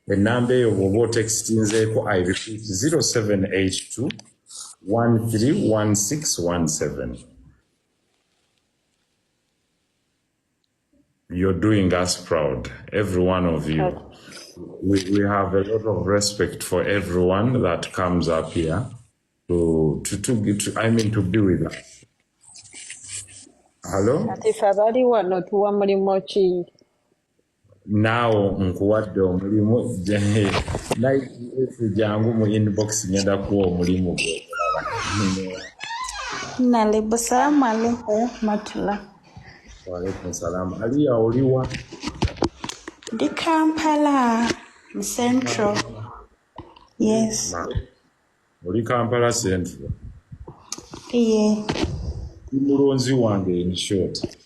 Enamba eyo bw'oba otextinzeeko, I repeat 0782 131617. You're doing us proud, every one of you. We have a lot of respect for everyone that comes up here to be with us. Hello? Now nkuwadde omulimu jangu mu inbox ngenda kuwa omulimu gwe. Nalebo salamu alaikum matula. Wa alaikum salam. Aliya oliwa? Di Kampala Central. Yes. Oli Kampala Central. Yeah. Ndi mulonzi wange in short.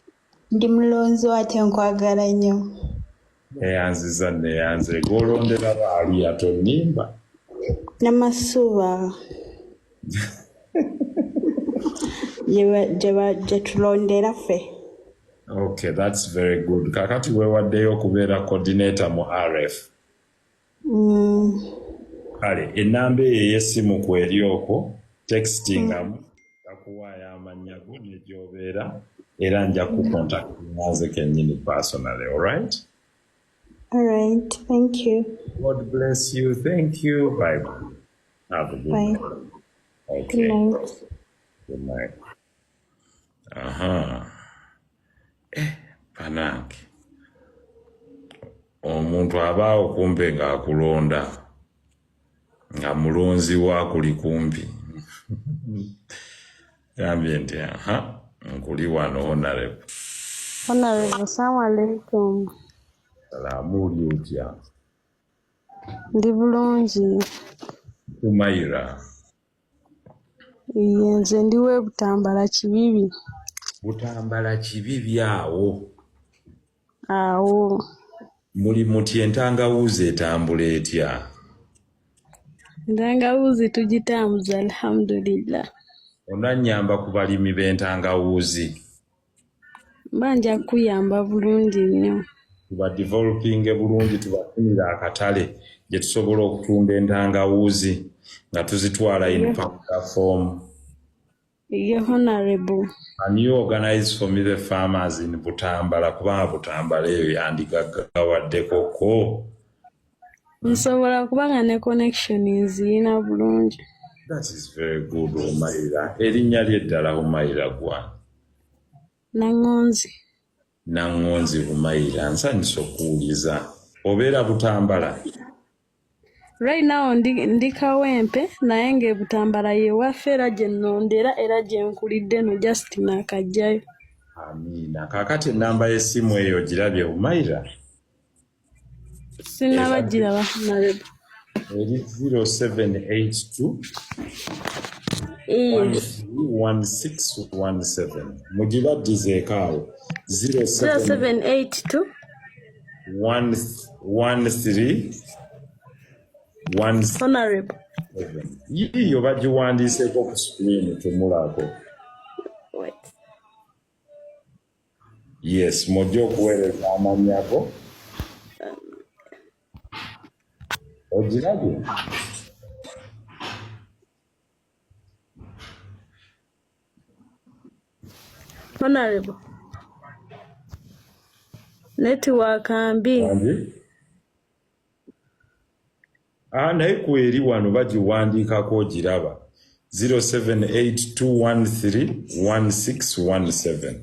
Ndi mulonzi wate nkwagala nnyo. Neyanze golondera baali atonimba. Namasuba. Jetulondera ffe. Okay, that's very good. Kakati weewaddeyo okubeera coordinator mu RF. Kale, enamba eyo ey'essimu kweri okwo textingamu gakuwaayo amannya go ne gy'obeera era nja kukontaktinga nze kennyini personally, all right? All right, thank you. God bless you. Thank you. Bye-bye. Have a good night. Okay. Good night. Good night. Panange. Omuntu abaawo kumpe ng'akulonda. Nga mulonzi wa kuli kumpi. Gambye nti nkuli wano honorable. Honorable, assalamu alaikum. Salaamu oli otya? Ndi bulungi. Tumaira. Nze ndiwe Butambala Kibibi. Butambala Kibibi awo. Awo. Muli muti entangawuzi etambula etya? Entangawuzi tugitambuza alhamdulillah. Onanyamba ku balimi b'entangawuzi. Banja kuyamba bulungi nnyo. Tuba developing bulungi tubafunira akatale gye tusobola okutunda entangawuzi nga tuzitwala in powder form. Yeah, honorable. And you organize for me the farmers in Butambala, kubanga Butambala eyo yandigaggawadde koko. Nsobola kubanga ne connection nziyina bulungi. That is very good, Umaira. Erinnya lyeddala Umaira gwa? Nangonzi Umaira. Nsanyusa okuwuliza. Obeera Butambala? Right now ndi Kawempe naye nga Butambala ye waffe era gye nnondera era gye nkulidde no just nakajjayo. Amiina. Kaakati ennamba y'essimu eyo girabye Umaira? Sinnabagiraba nalebo. Eri 0782 1617. Mugibaddizeeko awo. 0782 13 Honorable. Yiyo bagiwandiiseeko ku screen tumulako. Wait. Yes, mujja okuweereza amannya go. Ogirabye? Honorable. Network mbi. Naye kweri wano bagiwandiikako ogiraba. 0782131617.